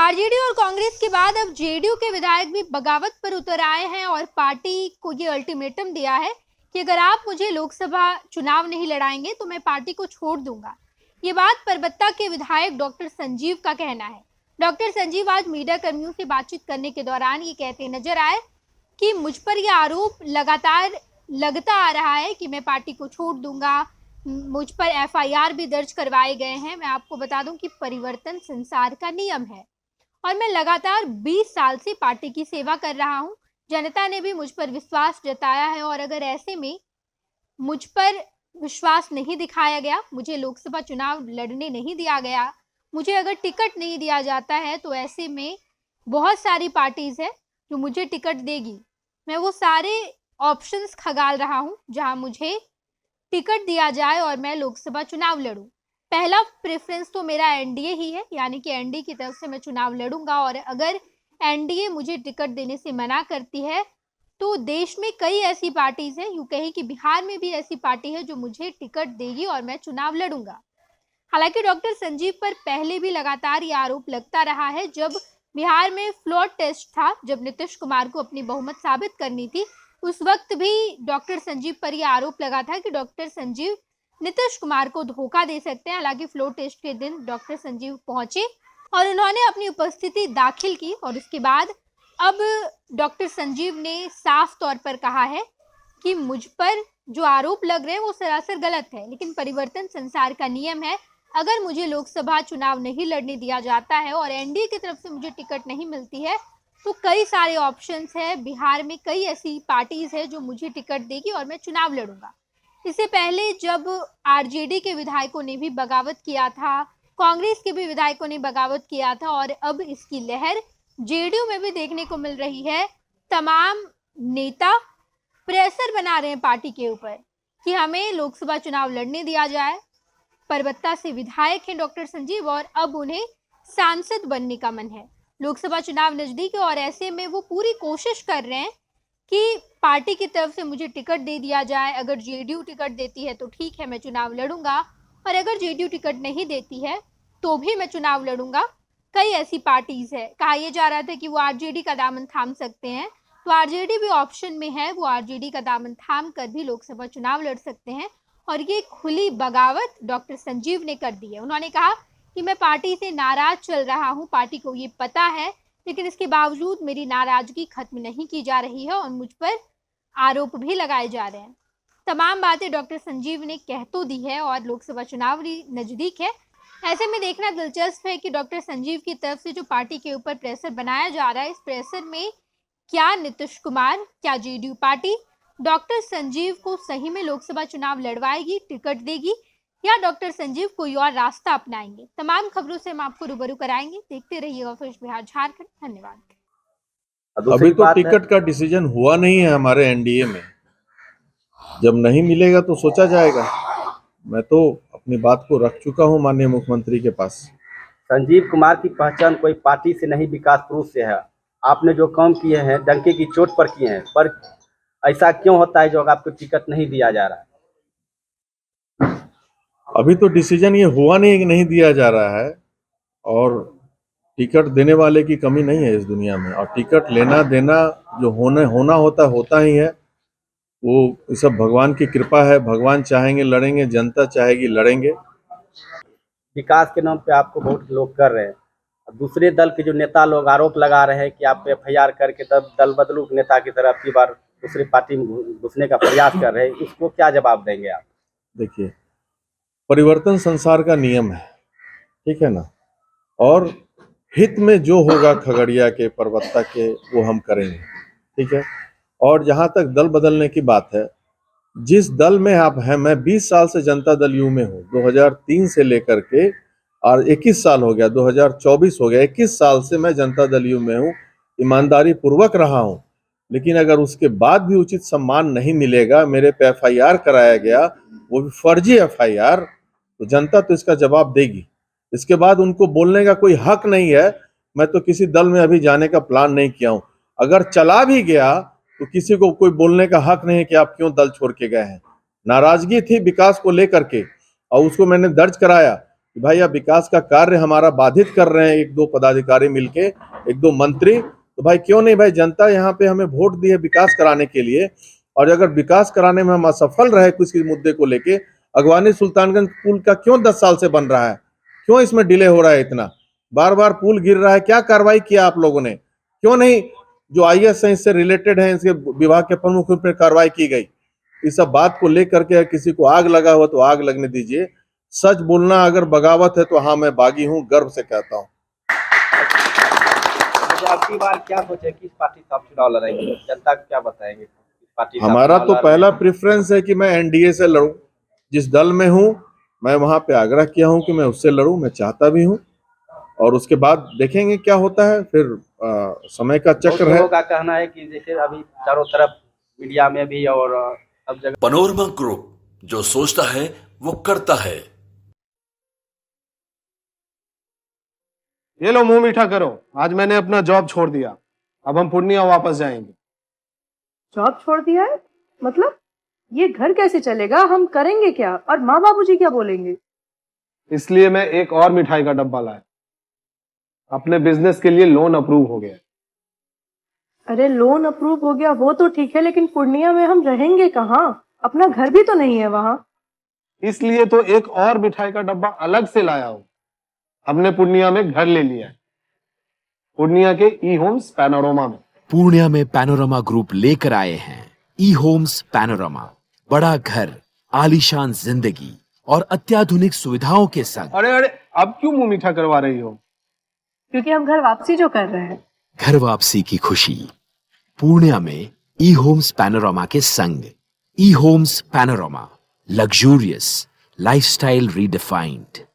RJD और कांग्रेस के बाद अब जेडीयू के विधायक भी बगावत पर उतर आए हैं और पार्टी को ये अल्टीमेटम दिया है कि अगर आप मुझे लोकसभा चुनाव नहीं लड़ाएंगे तो मैं पार्टी को छोड़ दूंगा। ये बात परबत्ता के विधायक डॉक्टर संजीव का कहना है। डॉक्टर संजीव आज मीडिया कर्मियों से बातचीत करने के दौरान ये कहते नजर आए कि मुझ पर यह आरोप लगातार लगता आ रहा है कि मैं पार्टी को छोड़ दूंगा। मुझ पर एफआईआर भी दर्ज करवाए गए हैं। मैं आपको बता दूं कि परिवर्तन संसार का नियम है और मैं लगातार 20 साल से पार्टी की सेवा कर रहा हूं। जनता ने भी मुझ पर विश्वास जताया है और अगर ऐसे में मुझ पर विश्वास नहीं दिखाया गया, मुझे लोकसभा चुनाव लड़ने नहीं दिया गया, मुझे अगर टिकट नहीं दिया जाता है तो ऐसे में बहुत सारी पार्टीज है जो मुझे टिकट देगी। मैं वो सारे ऑप्शंस खगाल रहा हूं जहां मुझे टिकट दिया जाए और मैं लोकसभा चुनाव लड़ूं। पहला प्रेफरेंस तो मेरा एनडीए ही है, यानी कि एनडीए की तरफ से मैं चुनाव लड़ूंगा और अगर एनडीए मुझे टिकट देने से मना करती है तो देश में कई ऐसी पार्टीज हैं, यूं कहीं कि बिहार में भी ऐसी पार्टी है जो मुझे टिकट देगी और मैं चुनाव लड़ूंगा। हालांकि डॉक्टर संजीव पर पहले भी लगातार ये आरोप लगता रहा है। जब बिहार में फ्लोर टेस्ट था, जब नीतीश कुमार को अपनी बहुमत साबित करनी थी, उस वक्त भी डॉक्टर संजीव पर यह आरोप लगा था कि डॉक्टर संजीव नीतीश कुमार को धोखा दे सकते हैं। हालांकि फ्लोर टेस्ट के दिन डॉक्टर संजीव पहुंचे और उन्होंने अपनी उपस्थिति दाखिल की और उसके बाद अब डॉक्टर संजीव ने साफ तौर पर कहा है कि मुझ पर जो आरोप लग रहे हैं वो सरासर गलत है, लेकिन परिवर्तन संसार का नियम है। अगर मुझे लोकसभा चुनाव नहीं लड़ने दिया जाता है और एनडीए की तरफ से मुझे टिकट नहीं मिलती है तो कई सारे ऑप्शंस है। बिहार में कई ऐसी पार्टीज है जो मुझे टिकट देगी और मैं चुनाव लड़ूंगा। इससे पहले जब आरजेडी के विधायकों ने भी बगावत किया था, कांग्रेस के भी विधायकों ने बगावत किया था और अब इसकी लहर जेडीयू में भी देखने को मिल रही है। तमाम नेता प्रेशर बना रहे हैं पार्टी के ऊपर कि हमें लोकसभा चुनाव लड़ने दिया जाए। परबत्ता से विधायक हैं डॉक्टर संजीव और अब उन्हें सांसद बनने का मन है। लोकसभा चुनाव नजदीक है और ऐसे में वो पूरी कोशिश कर रहे हैं कि पार्टी की तरफ से मुझे टिकट दे दिया जाए। अगर जेडीयू टिकट देती है तो ठीक है, मैं चुनाव लड़ूंगा और अगर जेडीयू टिकट नहीं देती है तो भी मैं चुनाव लड़ूंगा। कई ऐसी पार्टीज है, कहा यह जा रहा था कि वो आरजेडी का दामन थाम सकते हैं, तो आरजेडी भी ऑप्शन में है। वो आरजेडी का दामन थाम कर भी लोकसभा चुनाव लड़ सकते हैं और ये खुली बगावत डॉक्टर संजीव ने कर दी है। उन्होंने कहा कि मैं पार्टी से नाराज चल रहा हूं, पार्टी को ये पता है, लेकिन इसके बावजूद मेरी नाराजगी खत्म नहीं की जा रही है और मुझ पर आरोप भी लगाए जा रहे हैं। तमाम बातें डॉक्टर संजीव ने कह तो दी है और लोकसभा चुनाव नजदीक है। ऐसे में देखना दिलचस्प है कि डॉक्टर संजीव की तरफ से जो पार्टी के ऊपर प्रेशर बनाया जा रहा है, इस प्रेशर में क्या नीतीश कुमार, क्या जेडीयू पार्टी डॉक्टर संजीव को सही में लोकसभा चुनाव लड़वाएगी, टिकट देगी, या डॉक्टर संजीव कोई और रास्ता अपनाएंगे। तमाम खबरों से हम आपको रूबरू कराएंगे। देखते रहिएगा फ्रेश बिहार झारखंड। धन्यवाद। अभी तो टिकट का डिसीजन हुआ नहीं है हमारे एनडीए में, जब नहीं मिलेगा तो सोचा जाएगा। मैं तो अपनी बात को रख चुका हूं माननीय मुख्यमंत्री के पास। संजीव कुमार की पहचान कोई पार्टी से नहीं, विकास पुरुष से है। आपने जो काम किए हैं डंके की चोट पर किए हैं, पर ऐसा क्यों होता है जो आपको टिकट नहीं दिया जा रहा है? अभी तो डिसीजन ये हुआ नहीं कि नहीं दिया जा रहा है और टिकट देने वाले की कमी नहीं है इस दुनिया में, और टिकट लेना देना जो होना होता ही है। वो सब भगवान की कृपा है। भगवान चाहेंगे लड़ेंगे, जनता चाहेगी लड़ेंगे। विकास के नाम पे आपको बहुत लोग कर रहे हैं। दूसरे दल के जो नेता लोग आरोप लगा रहे हैं कि आप एफआईआर करके दल बदलू नेता की तरफ की बार दूसरी पार्टी में घुसने का प्रयास कर रहे हैं, उसको क्या जवाब देंगे आप? देखिए, परिवर्तन संसार का नियम है, ठीक है ना, और हित में जो होगा खगड़िया के, परबत्ता के, वो हम करेंगे, ठीक है। और जहां तक दल बदलने की बात है, जिस दल में आप हैं, मैं 20 साल से जनता दल यू में हूँ, 2003 से लेकर के, और 21 साल हो गया, 2024 हो गया, 21 साल से मैं जनता दल यू में हूँ, ईमानदारी पूर्वक रहा हूँ। लेकिन अगर उसके बाद भी उचित सम्मान नहीं मिलेगा, मेरे पे एफआईआर कराया गया, वो भी फर्जी एफआईआर, तो जनता तो इसका जवाब देगी। इसके बाद उनको बोलने का कोई हक नहीं है। मैं तो किसी दल में अभी जाने का प्लान नहीं किया हूं। अगर चला भी गया तो किसी को कोई बोलने का हक नहीं है कि आप क्यों दल छोड़ के गए हैं। नाराजगी थी विकास को लेकर के और उसको मैंने दर्ज कराया, कि भाई आप विकास का कार्य हमारा बाधित कर रहे हैं, एक दो पदाधिकारी मिलके, एक दो मंत्री, तो भाई क्यों नहीं, भाई जनता यहाँ पे हमें वोट दी है विकास कराने के लिए, और अगर विकास कराने में हम असफल रहे किसी मुद्दे को लेके, अगवानी सुल्तानगंज पुल का क्यों 10 साल से बन रहा है, क्यों इसमें डिले हो रहा है, इतना बार बार पुल गिर रहा है, क्या कार्रवाई किया आप लोगों ने, क्यों नहीं जो आईएएस हैं इससे रिलेटेड हैं, इसके विभाग के प्रमुख पर कार्रवाई की गई। इस सब बात को लेकर के किसी को आग लगा हुआ तो आग लगने दीजिए। सच बोलना अगर बगावत है तो हाँ, मैं बागी हूँ, गर्व से कहता हूँ। अब की बार क्या सोचे किस पार्टी से आप चुनाव लड़ेंगे, जनता को क्या बताएंगे? किस पार्टी से आप हमारा चुनाव तो लड़ पहला रहे हैं? प्रेफरेंस है कि मैं एनडीए से लड़ूं, जिस दल में हूं मैं वहां पे आग्रह किया हूं कि मैं उससे लड़ूं, मैं चाहता भी हूं, और उसके बाद देखेंगे क्या होता है, फिर समय का बहुत चक्र है। लोगों का कहना है कि जैसे अभी चारों तरफ मीडिया में भी और सब जगह पैनोरमा ग्रुप, जो सोचता है वो करता है। ये लो मुंह मीठा करो, आज मैंने अपना जॉब छोड़ दिया, अब हम पूर्णिया वापस जाएंगे। जॉब छोड़ दिया है? मतलब ये घर कैसे चलेगा, हम करेंगे क्या, और माँ बाबूजी क्या बोलेंगे? इसलिए मैं एक और मिठाई का डब्बा लाया, अपने बिजनेस के लिए लोन अप्रूव हो गया। अरे लोन अप्रूव हो गया वो तो ठीक है, लेकिन पूर्णिया में हम रहेंगे कहाँ? अपना घर भी तो नहीं है वहां। इसलिए तो एक और मिठाई का डब्बा अलग से लाया हूं, हमने पूर्णिया में घर ले लिया है, पूर्णिया के ई होम्स पैनोरमा में। पूर्णिया में पैनोरमा ग्रुप लेकर आए हैं ई होम्स पैनोरमा, बड़ा घर, आलीशान जिंदगी और अत्याधुनिक सुविधाओं के संग। अरे अरे, अब क्यों मुंह मीठा करवा रही हो? क्योंकि हम घर वापसी जो कर रहे हैं। घर वापसी की खुशी पूर्णिया में ई होम्स पैनोरमा के संग। E homes panorama, luxurious lifestyle redefined.